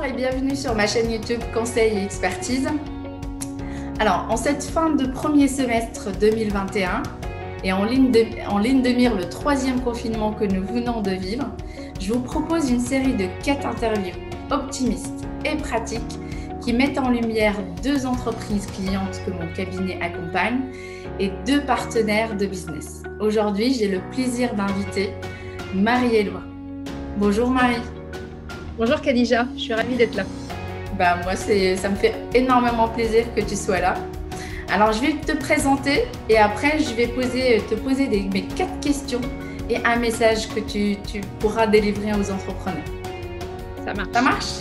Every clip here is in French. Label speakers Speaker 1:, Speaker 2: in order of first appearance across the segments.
Speaker 1: et bienvenue sur ma chaîne YouTube Conseil et Expertise. Alors, en cette fin de premier semestre 2021 et en ligne de mire le troisième confinement que nous venons de vivre, je vous propose une série de 4 interviews optimistes et pratiques qui mettent en lumière 2 entreprises clientes que mon cabinet accompagne et 2 partenaires de business. Aujourd'hui, j'ai le plaisir d'inviter Marie-Éloi. Bonjour Marie.
Speaker 2: Bonjour Khadija, je suis ravie d'être là.
Speaker 1: Moi, ça me fait énormément plaisir que tu sois là. Alors, je vais te présenter et après, je vais te poser mes 4 questions et un message que tu pourras délivrer aux entrepreneurs.
Speaker 2: Ça marche.
Speaker 1: Ça marche?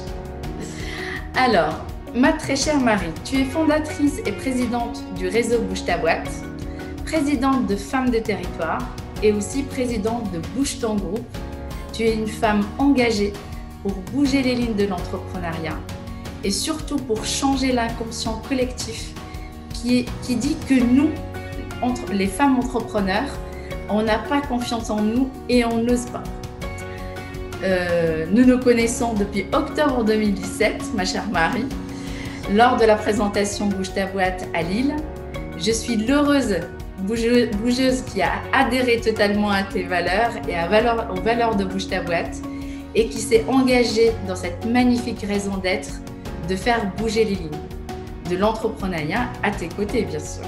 Speaker 1: Alors, ma très chère Marie, tu es fondatrice et présidente du réseau Bouge ta boîte, présidente de Femmes de Territoire et aussi présidente de Bouge ton groupe. Tu es une femme engagée pour bouger les lignes de l'entrepreneuriat et surtout pour changer l'inconscient collectif qui dit que nous, les femmes entrepreneurs, on n'a pas confiance en nous et on n'ose pas. Nous nous connaissons depuis octobre 2017, ma chère Marie, lors de la présentation Bouge ta boîte à Lille. Je suis l'heureuse bougeuse qui a adhéré totalement à tes valeurs et aux valeurs de Bouge ta boîte et qui s'est engagée dans cette magnifique raison d'être de faire bouger les lignes de l'entrepreneuriat à tes côtés, bien sûr.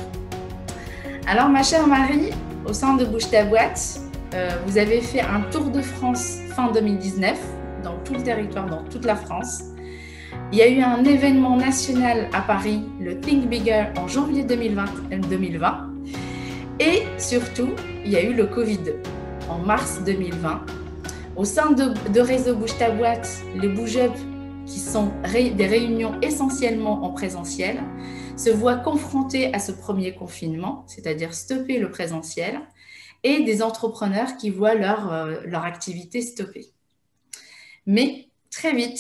Speaker 1: Alors, ma chère Marie, au sein de Bouge ta boîte, vous avez fait un tour de France fin 2019 dans tout le territoire, dans toute la France. Il y a eu un événement national à Paris, le Think Bigger, en janvier 2020. Et surtout, il y a eu le Covid en mars 2020. Au sein de Réseau Bouge ta boîte, les Bouge-up, qui sont des réunions essentiellement en présentiel, se voient confrontés à ce premier confinement, c'est-à-dire stopper le présentiel, et des entrepreneurs qui voient leur activité stoppée. Mais très vite,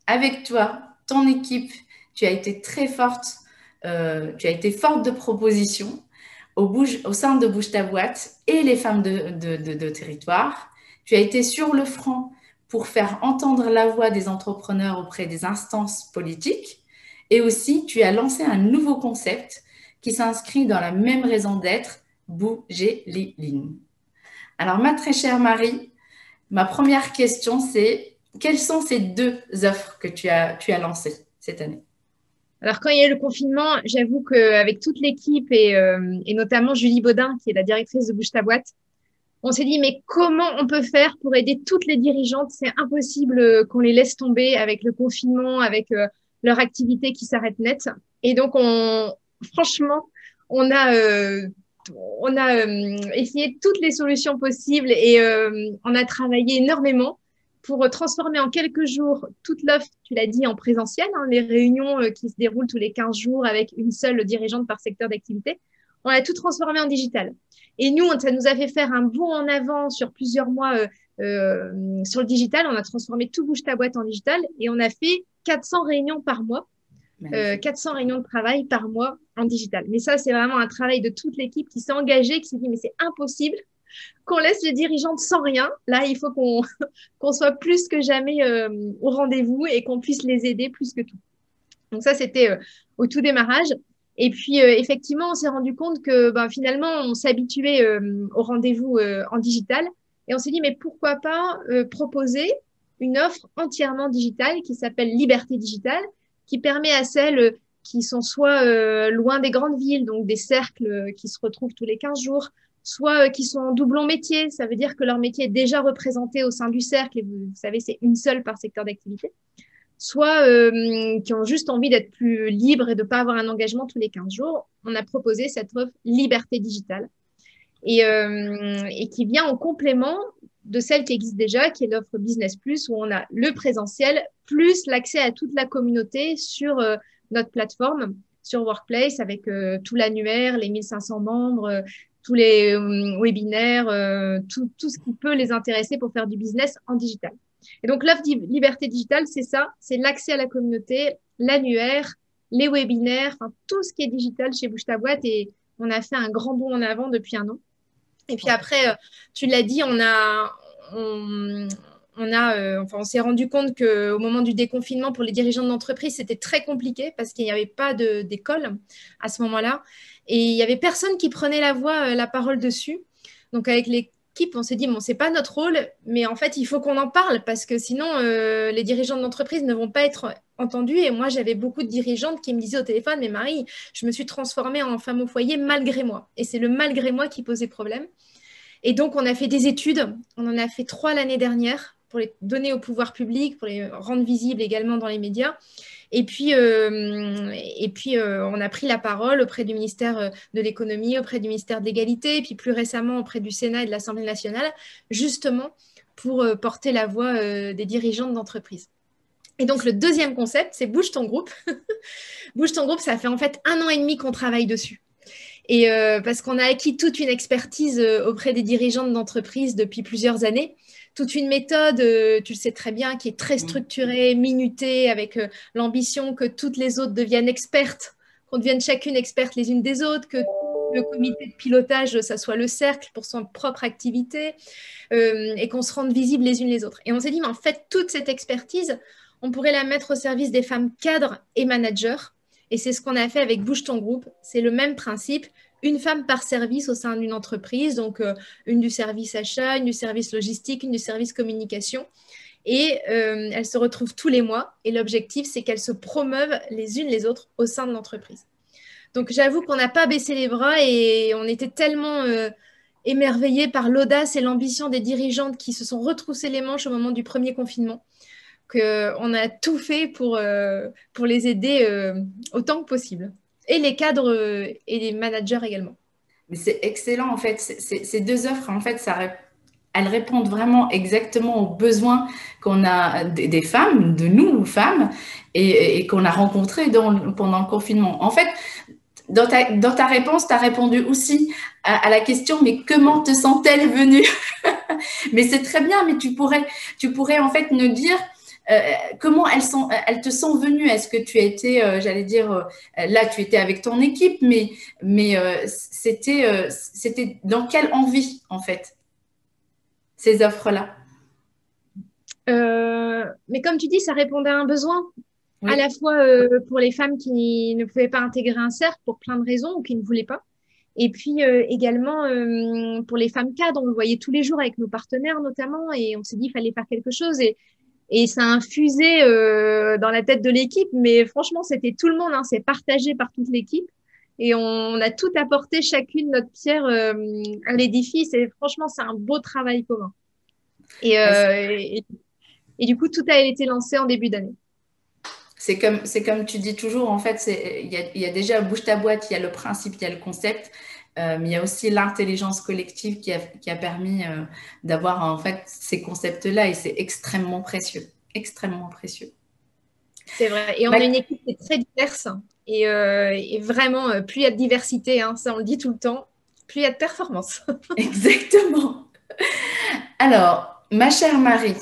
Speaker 1: avec toi, ton équipe, tu as été très forte, tu as été forte de propositions au sein de Bouge ta boîte et les femmes de territoire. Tu as été sur le front pour faire entendre la voix des entrepreneurs auprès des instances politiques. Et aussi, tu as lancé un nouveau concept qui s'inscrit dans la même raison d'être, bouger les lignes. Alors, ma très chère Marie, ma première question, c'est quelles sont ces 2 offres que tu as lancées cette année?
Speaker 2: Alors, quand il y a eu le confinement, j'avoue qu'avec toute l'équipe et notamment Julie Baudin, qui est la directrice de Bouge ta boîte, on s'est dit, mais comment on peut faire pour aider toutes les dirigeantes? C'est impossible qu'on les laisse tomber avec le confinement, avec leur activité qui s'arrête net. Et donc, franchement, on a essayé toutes les solutions possibles et on a travaillé énormément pour transformer en quelques jours toute l'offre, tu l'as dit, en présentiel, les réunions qui se déroulent tous les 15 jours avec une seule dirigeante par secteur d'activité. On a tout transformé en digital. Et nous, ça nous a fait faire un bond en avant sur plusieurs mois sur le digital. On a transformé tout Bouge ta boîte en digital et on a fait 400 réunions par mois, 400 réunions de travail par mois en digital. Mais ça, c'est vraiment un travail de toute l'équipe qui s'est engagée, qui s'est dit, mais c'est impossible qu'on laisse les dirigeantes sans rien. Là, il faut qu'on soit plus que jamais au rendez-vous et qu'on puisse les aider plus que tout. Donc ça, c'était au tout démarrage. Et puis, effectivement, on s'est rendu compte que finalement, on s'habituait au rendez-vous en digital. Et on s'est dit, mais pourquoi pas proposer une offre entièrement digitale qui s'appelle Liberté Digitale, qui permet à celles qui sont soit loin des grandes villes, donc des cercles qui se retrouvent tous les 15 jours, soit qui sont en doublon métier. Ça veut dire que leur métier est déjà représenté au sein du cercle. Et vous savez, c'est une seule par secteur d'activité. Soit qui ont juste envie d'être plus libres et de ne pas avoir un engagement tous les 15 jours. On a proposé cette offre Liberté Digitale et qui vient en complément de celle qui existe déjà, qui est l'offre Business Plus, où on a le présentiel plus l'accès à toute la communauté sur notre plateforme, sur Workplace, avec tout l'annuaire, les 1500 membres, tous les webinaires, tout ce qui peut les intéresser pour faire du business en digital. Et donc, l'offre Liberté Digitale, c'est ça, c'est l'accès à la communauté, l'annuaire, les webinaires, tout ce qui est digital chez Bouge ta boîte. Et on a fait un grand bond en avant depuis 1 an. Et puis après, tu l'as dit, on on s'est rendu compte qu'au moment du déconfinement, pour les dirigeants d'entreprise, c'était très compliqué parce qu'il n'y avait pas d'école à ce moment-là. Et il n'y avait personne qui prenait la parole dessus. Donc, avec l'équipe, on s'est dit, bon, c'est pas notre rôle, mais en fait, il faut qu'on en parle parce que sinon, les dirigeants d'entreprise ne vont pas être entendus. Et moi, j'avais beaucoup de dirigeantes qui me disaient au téléphone, mais Marie, je me suis transformée en femme au foyer malgré moi. Et c'est le malgré moi qui posait problème. Et donc, on a fait des études. On en a fait 3 l'année dernière pour les donner au pouvoir public, pour les rendre visibles également dans les médias. Et puis, on a pris la parole auprès du ministère de l'économie, auprès du ministère de l'égalité, et puis plus récemment auprès du Sénat et de l'Assemblée nationale, justement pour porter la voix des dirigeantes d'entreprise. Et donc, le deuxième concept, c'est Bouge ton groupe. Bouge ton groupe, ça fait en fait 1 an et demi qu'on travaille dessus. Et parce qu'on a acquis toute une expertise auprès des dirigeantes d'entreprise depuis plusieurs années, toute une méthode, tu le sais très bien, qui est très structurée, minutée, avec l'ambition que toutes les autres deviennent expertes, qu'on devienne chacune experte les unes des autres, que le comité de pilotage, ça soit le cercle pour son propre activité, et qu'on se rende visibles les unes les autres. Et on s'est dit, mais en fait, toute cette expertise, on pourrait la mettre au service des femmes cadres et managers. Et c'est ce qu'on a fait avec Bouge ton groupe. C'est le même principe, une femme par service au sein d'une entreprise, donc une du service achat, une du service logistique, une du service communication. Et elles se retrouvent tous les mois. Et l'objectif, c'est qu'elles se promeuvent les unes les autres au sein de l'entreprise. Donc j'avoue qu'on n'a pas baissé les bras et on était tellement émerveillés par l'audace et l'ambition des dirigeantes qui se sont retroussées les manches au moment du premier confinement, qu'on a tout fait pour les aider autant que possible. Et les cadres et les managers également.
Speaker 1: Mais c'est excellent, en fait. Ces 2 offres, en fait, elles répondent vraiment exactement aux besoins qu'on a des femmes, de nous, femmes, et qu'on a rencontrés pendant le confinement. En fait, dans ta réponse, tu as répondu aussi à la question, mais comment te sont-elles venues? Mais c'est très bien, mais tu pourrais en fait nous dire comment elles te sont venues. Est-ce que tu as été, j'allais dire, là tu étais avec ton équipe, mais c'était dans quelle envie en fait, ces offres-là?
Speaker 2: Mais comme tu dis, ça répondait à un besoin,
Speaker 1: Oui.
Speaker 2: à la fois pour les femmes qui ne pouvaient pas intégrer un cercle pour plein de raisons ou qui ne voulaient pas. Et puis également pour les femmes cadres, on le voyait tous les jours avec nos partenaires notamment, et on s'est dit qu'il fallait faire quelque chose. Et ça a infusé dans la tête de l'équipe, mais franchement, c'était tout le monde, hein, c'est partagé par toute l'équipe. Et on a tout apporté, chacune notre pierre à l'édifice. Et franchement, c'est un beau travail commun. Et du coup, tout a été lancé en début d'année.
Speaker 1: C'est comme tu dis toujours, en fait, il y a déjà Bouge ta boîte, il y a le principe, il y a le concept, mais il y a aussi l'intelligence collective qui a permis d'avoir en fait ces concepts-là, et c'est extrêmement précieux, extrêmement précieux.
Speaker 2: C'est vrai. Et on a une équipe qui est très diverse. Et vraiment, plus il y a de diversité, hein, ça on le dit tout le temps, plus il y a de performance.
Speaker 1: Exactement. Alors, ma chère Marie,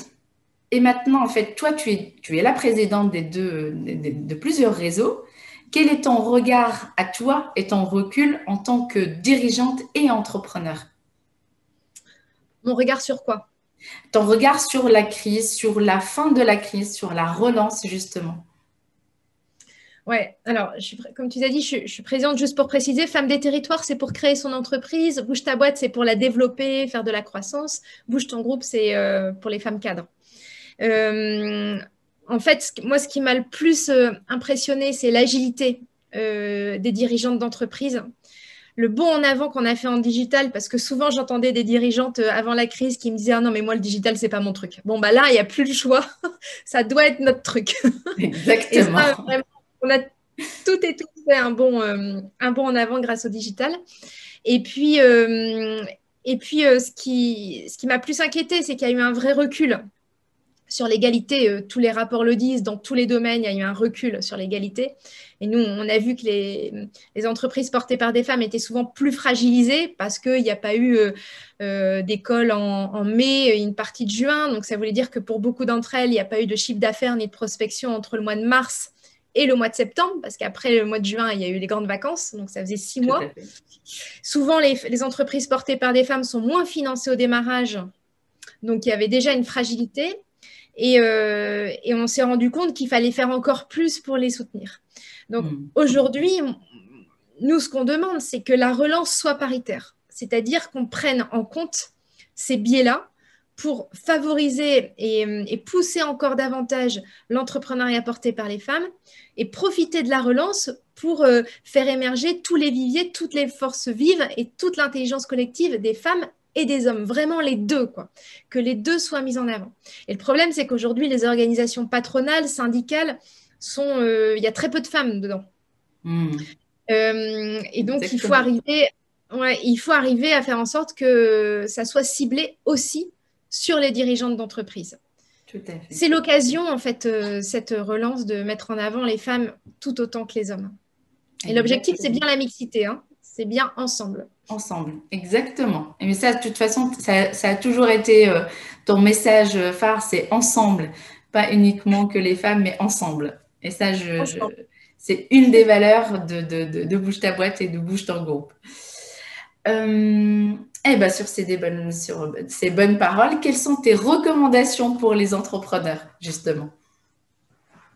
Speaker 1: et maintenant, en fait, toi, tu es la présidente de plusieurs réseaux. Quel est ton regard à toi et ton recul en tant que dirigeante et entrepreneur?
Speaker 2: Mon regard sur quoi?
Speaker 1: Ton regard sur la crise, sur la fin de la crise, sur la relance, justement.
Speaker 2: Ouais, alors, comme tu as dit, je suis présidente, juste pour préciser, Femme des territoires, c'est pour créer son entreprise. Bouge ta boîte, c'est pour la développer, faire de la croissance. Bouge ton groupe, c'est pour les femmes cadres. En fait, moi, ce qui m'a le plus impressionné, c'est l'agilité des dirigeantes d'entreprise. Le bond en avant qu'on a fait en digital, parce que souvent, j'entendais des dirigeantes avant la crise qui me disaient « Ah non, mais moi, le digital, c'est pas mon truc. » Bon, bah là, il n'y a plus le choix. Ça doit être notre truc.
Speaker 1: Exactement.
Speaker 2: Et ça, vraiment, on a tout et tout fait un bond en avant grâce au digital. Et puis ce qui m'a plus inquiété, c'est qu'il y a eu un vrai recul sur l'égalité. Tous les rapports le disent, dans tous les domaines, il y a eu un recul sur l'égalité. Et nous, on a vu que les entreprises portées par des femmes étaient souvent plus fragilisées parce qu'il n'y a pas eu d'école en mai, une partie de juin. Donc, ça voulait dire que pour beaucoup d'entre elles, il n'y a pas eu de chiffre d'affaires ni de prospection entre le mois de mars et le mois de septembre, parce qu'après le mois de juin, il y a eu les grandes vacances, donc ça faisait 6 mois. Souvent, les entreprises portées par des femmes sont moins financées au démarrage, donc il y avait déjà une fragilité. Et on s'est rendu compte qu'il fallait faire encore plus pour les soutenir. Donc aujourd'hui, nous, ce qu'on demande, c'est que la relance soit paritaire, c'est-à-dire qu'on prenne en compte ces biais-là pour favoriser et pousser encore davantage l'entrepreneuriat porté par les femmes et profiter de la relance pour faire émerger tous les viviers, toutes les forces vives et toute l'intelligence collective des femmes et des hommes, vraiment les deux, quoi. Que les deux soient mis en avant. Et le problème, c'est qu'aujourd'hui, les organisations patronales, syndicales, il y a très peu de femmes dedans. Et donc, il faut arriver à faire en sorte que ça soit ciblé aussi sur les dirigeantes d'entreprise.
Speaker 1: Tout à fait.
Speaker 2: C'est l'occasion, en fait, cette relance de mettre en avant les femmes tout autant que les hommes. Et l'objectif, c'est bien la mixité, hein. C'est bien ensemble.
Speaker 1: Ensemble, exactement. Et mais ça, de toute façon, ça a toujours été ton message phare, c'est ensemble. Pas uniquement que les femmes, mais ensemble. Et ça, c'est une des valeurs de Bouge ta boîte et de Bouge ton groupe. Et ben sur ces bonnes paroles, quelles sont tes recommandations pour les entrepreneurs, justement?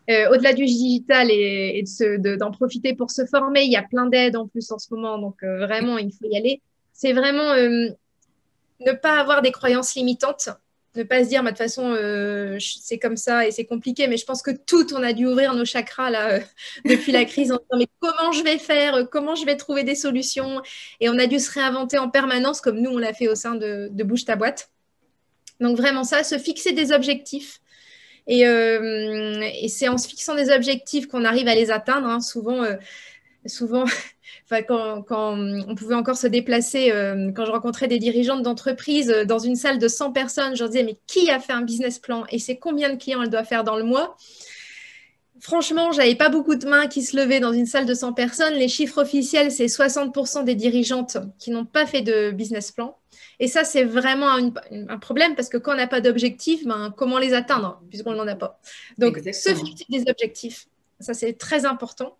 Speaker 2: Au-delà du digital et d'en profiter pour se former, il y a plein d'aides en plus en ce moment, donc vraiment, il faut y aller. C'est vraiment ne pas avoir des croyances limitantes, ne pas se dire, de toute façon, c'est comme ça et c'est compliqué, mais je pense que on a dû ouvrir nos chakras là, depuis la crise en disant, mais comment je vais faire, comment je vais trouver des solutions? Et on a dû se réinventer en permanence, comme nous, on l'a fait au sein de Bouge ta boîte. Donc vraiment ça, se fixer des objectifs. Et c'est en se fixant des objectifs qu'on arrive à les atteindre, hein. Souvent, quand on pouvait encore se déplacer, quand je rencontrais des dirigeantes d'entreprise dans une salle de 100 personnes, je leur disais, mais qui a fait un business plan et c'est combien de clients elle doit faire dans le mois? Franchement, j'avais pas beaucoup de mains qui se levaient dans une salle de 100 personnes. Les chiffres officiels, c'est 60% des dirigeantes qui n'ont pas fait de business plan. Et ça, c'est vraiment un problème parce que quand on n'a pas d'objectifs, comment les atteindre puisqu'on n'en a pas? Donc, se fixer des objectifs, ça, c'est très important.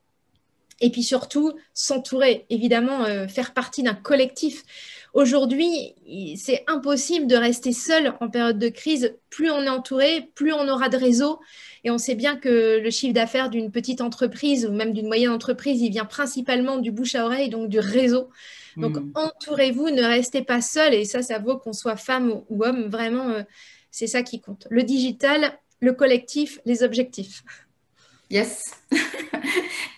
Speaker 2: Et puis surtout, s'entourer, évidemment, faire partie d'un collectif. Aujourd'hui, c'est impossible de rester seul en période de crise. Plus on est entouré, plus on aura de réseau. Et on sait bien que le chiffre d'affaires d'une petite entreprise ou même d'une moyenne entreprise, il vient principalement du bouche à oreille, donc du réseau. Donc, entourez-vous, ne restez pas seul. Et ça vaut qu'on soit femme ou homme. Vraiment, c'est ça qui compte. Le digital, le collectif, les objectifs.
Speaker 1: Yes.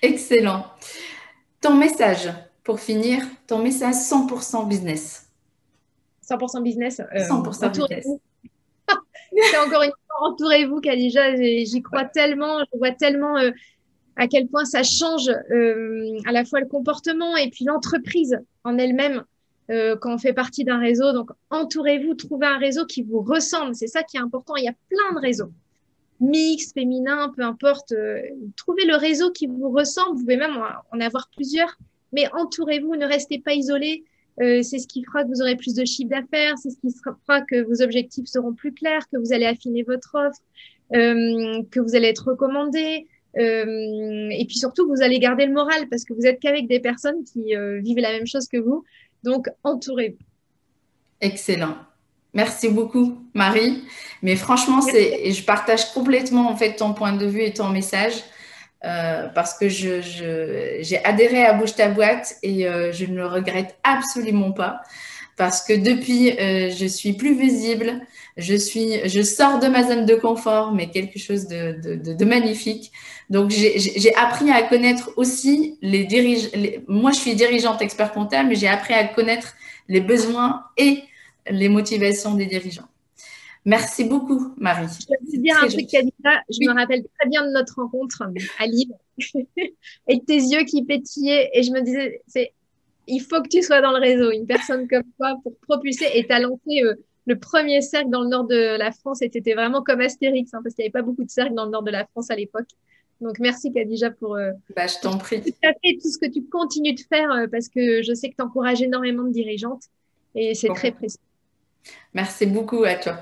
Speaker 1: Excellent. Ton message, pour finir, ton message 100% business.
Speaker 2: 100% business.
Speaker 1: 100% business.
Speaker 2: C'est encore une fois, entourez-vous, Khadija. J'y crois tellement, je vois tellement à quel point ça change à la fois le comportement et puis l'entreprise en elle-même quand on fait partie d'un réseau. Donc, entourez-vous, trouvez un réseau qui vous ressemble. C'est ça qui est important. Il y a plein de réseaux. Mix, féminin, peu importe. Trouvez le réseau qui vous ressemble. Vous pouvez même en avoir plusieurs. Mais entourez-vous, ne restez pas isolés. C'est ce qui fera que vous aurez plus de chiffre d'affaires. C'est ce qui fera que vos objectifs seront plus clairs, que vous allez affiner votre offre, que vous allez être recommandé. Et puis surtout, vous allez garder le moral parce que vous êtes qu'avec des personnes qui vivent la même chose que vous. Donc, entourez-vous.
Speaker 1: Excellent. Merci beaucoup, Marie. Mais franchement, je partage complètement en fait ton point de vue et ton message parce que j'ai adhéré à Bouge ta boîte et je ne le regrette absolument pas parce que depuis, je suis plus visible, je sors de ma zone de confort, mais quelque chose de magnifique. Donc, j'ai appris à connaître aussi moi, je suis dirigeante expert comptable, mais j'ai appris à connaître les besoins et les motivations des dirigeants. Merci beaucoup, Marie.
Speaker 2: Je vais te dire un truc, Khadija. Je me rappelle très bien de notre rencontre à Lille et de tes yeux qui pétillaient. Et je me disais, il faut que tu sois dans le réseau. Une personne comme toi pour propulser. Et tu as lancé le premier cercle dans le nord de la France. Et tu étais vraiment comme Astérix, hein, parce qu'il n'y avait pas beaucoup de cercles dans le nord de la France à l'époque. Donc, merci, Khadija, pour
Speaker 1: je t'en prie.
Speaker 2: Tout ce que tu continues de faire parce que je sais que tu encourages énormément de dirigeantes. Et c'est très précieux.
Speaker 1: Merci beaucoup à toi.